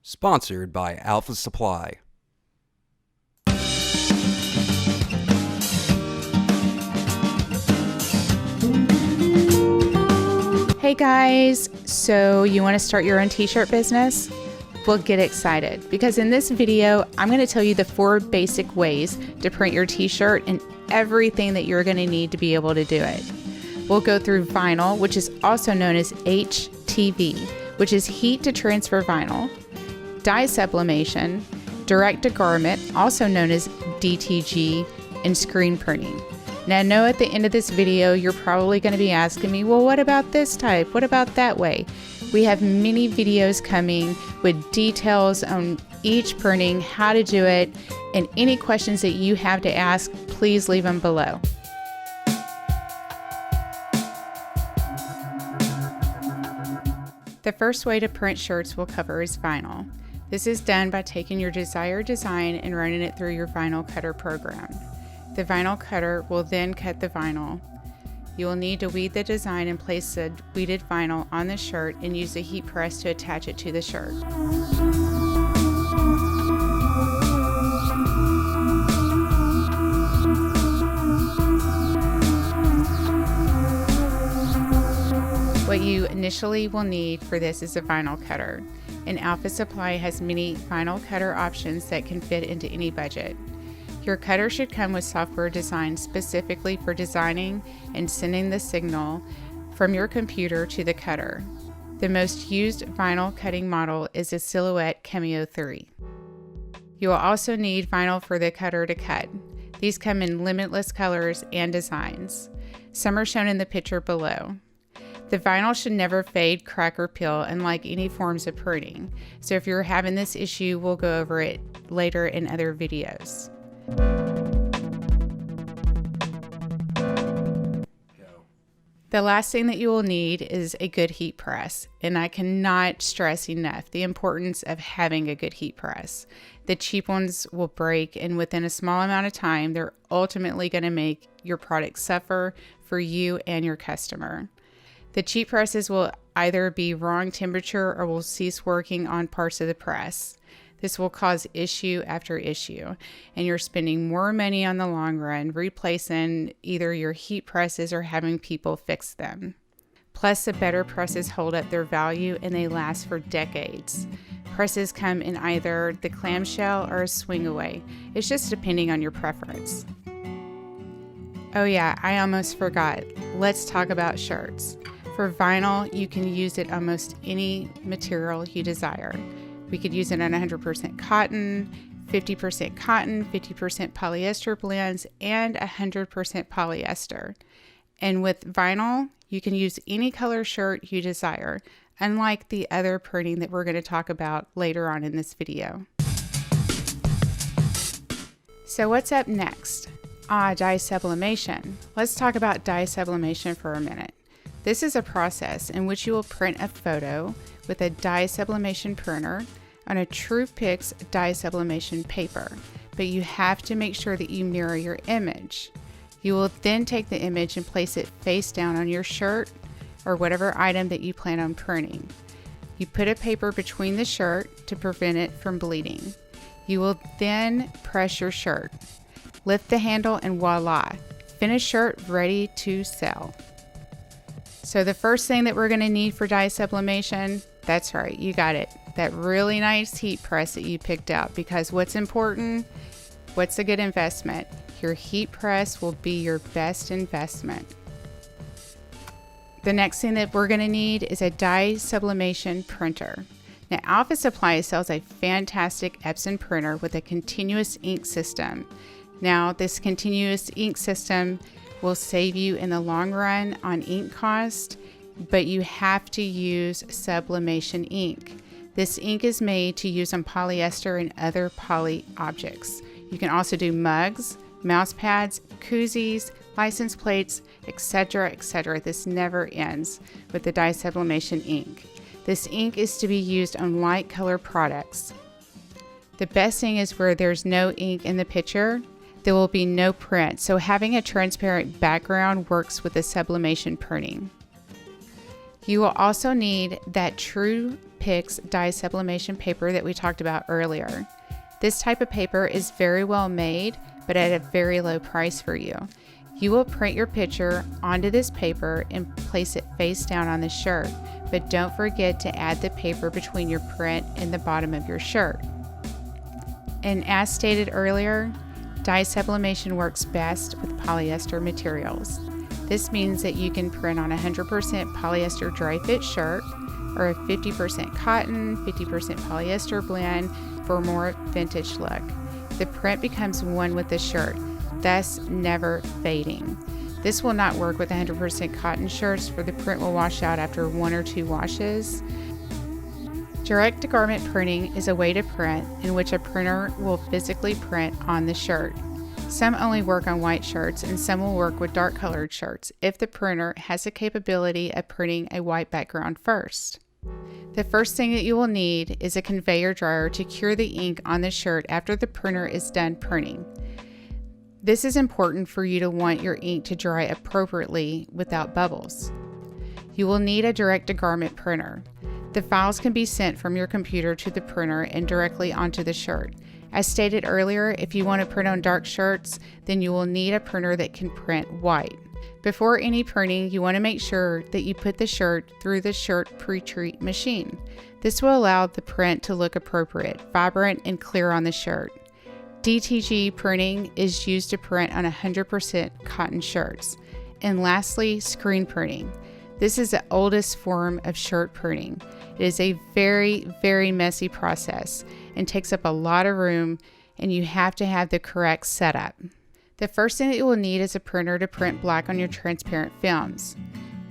Sponsored by Alpha Supply. Hey guys, so you want to start your own t-shirt business? Well, get excited because in this video, I'm going to tell you the 4 basic ways to print your t-shirt and everything that you're going to need to be able to do it. We'll go through vinyl, which is also known as HTV, which is heat to transfer vinyl, dye sublimation, direct to garment, also known as DTG, and screen printing. Now, I know at the end of this video, you're probably going to be asking me, well, what about this type? What about that way? We have many videos coming with details on each printing, how to do it, and any questions that you have to ask, please leave them below. The first way to print shirts we'll cover is vinyl. This is done by taking your desired design and running it through your vinyl cutter program. The vinyl cutter will then cut the vinyl. You will need to weed the design and place the weeded vinyl on the shirt and use a heat press to attach it to the shirt. What you initially will need for this is a vinyl cutter, and Alpha Supply has many vinyl cutter options that can fit into any budget. Your cutter should come with software designed specifically for designing and sending the signal from your computer to the cutter. The most used vinyl cutting model is a Silhouette Cameo 3. You will also need vinyl for the cutter to cut. These come in limitless colors and designs. Some are shown in the picture below. The vinyl should never fade, crack, or peel, unlike any forms of printing. So if you're having this issue, we'll go over it later in other videos. The last thing that you will need is a good heat press, and I cannot stress enough the importance of having a good heat press. The cheap ones will break, and within a small amount of time, they're ultimately going to make your product suffer for you and your customer. The cheap presses will either be wrong temperature or will cease working on parts of the press. This will cause issue after issue, and you're spending more money on the long run replacing either your heat presses or having people fix them. Plus, the better presses hold up their value and they last for decades. Presses come in either the clamshell or a swing away. It's just depending on your preference. Oh yeah, I almost forgot. Let's talk about shirts. For vinyl, you can use it almost any material you desire. We could use it on 100% cotton, 50% cotton, 50% polyester blends, and 100% polyester. And with vinyl, you can use any color shirt you desire, unlike the other printing that we're going to talk about later on in this video. So what's up next? Dye sublimation. Let's talk about dye sublimation for a minute. This is a process in which you will print a photo with a dye sublimation printer on a TruePix dye sublimation paper, but you have to make sure that you mirror your image. You will then take the image and place it face down on your shirt or whatever item that you plan on printing. You put a paper between the shirt to prevent it from bleeding. You will then press your shirt. Lift the handle and voila, finished shirt ready to sell. So the first thing that we're going to need for dye sublimation, that's right, you got it, that really nice heat press that you picked out, because what's important, what's a good investment? Your heat press will be your best investment. The next thing that we're going to need is a dye sublimation printer. Now, Alpha Supply sells a fantastic Epson printer with a continuous ink system. Now, this continuous ink system will save you in the long run on ink cost, but you have to use sublimation ink. This ink is made to use on polyester and other poly objects. You can also do mugs, mouse pads, koozies, license plates, etc., etc. This never ends with the dye sublimation ink. This ink is to be used on light color products. The best thing is where there's no ink in the picture, there will be no print, so having a transparent background works with the sublimation printing. You will also need that True Pix dye sublimation paper that we talked about earlier. This type of paper is very well made, but at a very low price for you. You will print your picture onto this paper and place it face down on the shirt, but don't forget to add the paper between your print and the bottom of your shirt. And as stated earlier, dye sublimation works best with polyester materials. This means that you can print on a 100% polyester dry fit shirt or a 50% cotton, 50% polyester blend for a more vintage look. The print becomes one with the shirt, thus never fading. This will not work with 100% cotton shirts, for the print will wash out after 1 or 2 washes. Direct garment printing is a way to print in which a printer will physically print on the shirt. Some only work on white shirts and some will work with dark colored shirts if the printer has the capability of printing a white background first. The first thing that you will need is a conveyor dryer to cure the ink on the shirt after the printer is done printing. This is important for you to want your ink to dry appropriately without bubbles. You will need a direct-to-garment printer. The files can be sent from your computer to the printer and directly onto the shirt. As stated earlier, if you want to print on dark shirts, then you will need a printer that can print white. Before any printing, you want to make sure that you put the shirt through the shirt pre-treat machine. This will allow the print to look appropriate, vibrant, and clear on the shirt. DTG printing is used to print on 100% cotton shirts. And lastly, screen printing. This is the oldest form of shirt printing. It is a very, very messy process and takes up a lot of room, and you have to have the correct setup. The first thing that you will need is a printer to print black on your transparent films.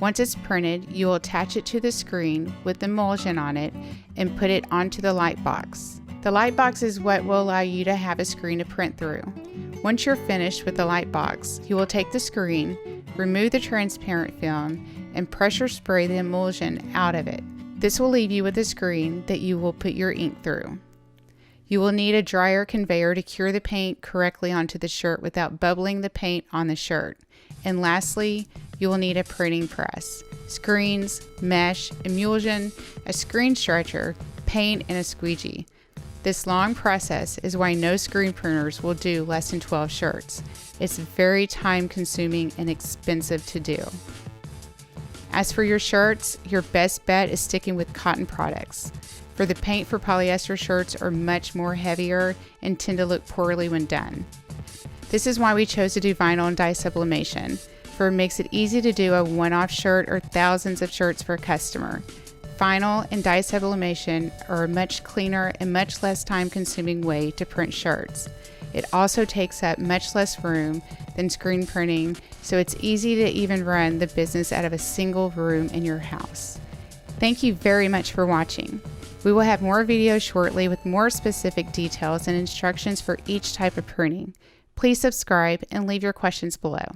Once it's printed, you will attach it to the screen with emulsion on it and put it onto the light box. The light box is what will allow you to have a screen to print through. Once you're finished with the light box, you will take the screen, remove the transparent film, and pressure spray the emulsion out of it. This will leave you with a screen that you will put your ink through. You will need a dryer conveyor to cure the paint correctly onto the shirt without bubbling the paint on the shirt. And lastly, you will need a printing press, screens, mesh, emulsion, a screen stretcher, paint, and a squeegee. This long process is why no screen printers will do less than 12 shirts. It's very time consuming and expensive to do. As for your shirts, your best bet is sticking with cotton products. For the paint for polyester shirts are much more heavier and tend to look poorly when done. This is why we chose to do vinyl and dye sublimation, for it makes it easy to do a one-off shirt or thousands of shirts for a customer. Vinyl and dye sublimation are a much cleaner and much less time-consuming way to print shirts. It also takes up much less room than screen printing, so it's easy to even run the business out of a single room in your house. Thank you very much for watching. We will have more videos shortly with more specific details and instructions for each type of printing. Please subscribe and leave your questions below.